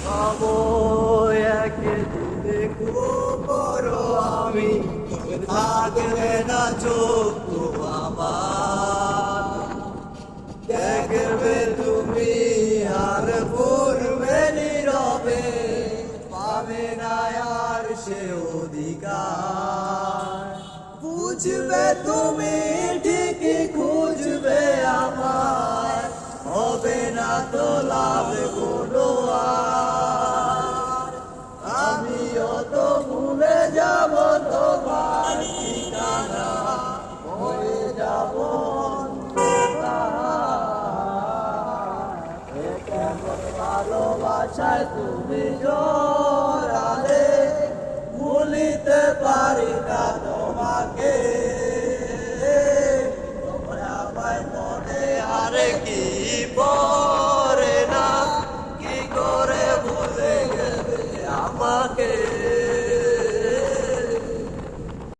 পাবো একদিন করো আমি থাকবে না চোখ আমার দেখবে তুমি আর করবে নীরবে পাবে না আর সে অধিকার বুঝবে তুমি ঠিকই খুঁজবে আমার হবে না তো লাভ কোনো আর আমিও তো ভুলে যাব তোমার ঠিকানা হয়ে যাব কেমন ভালোবাসায় তুমি জড়ালে ভুলিতে পারি না তোমাকে তোমরা আমায় মনে আর কি পড়ে না কি করে ভুলে গেলে আমাকে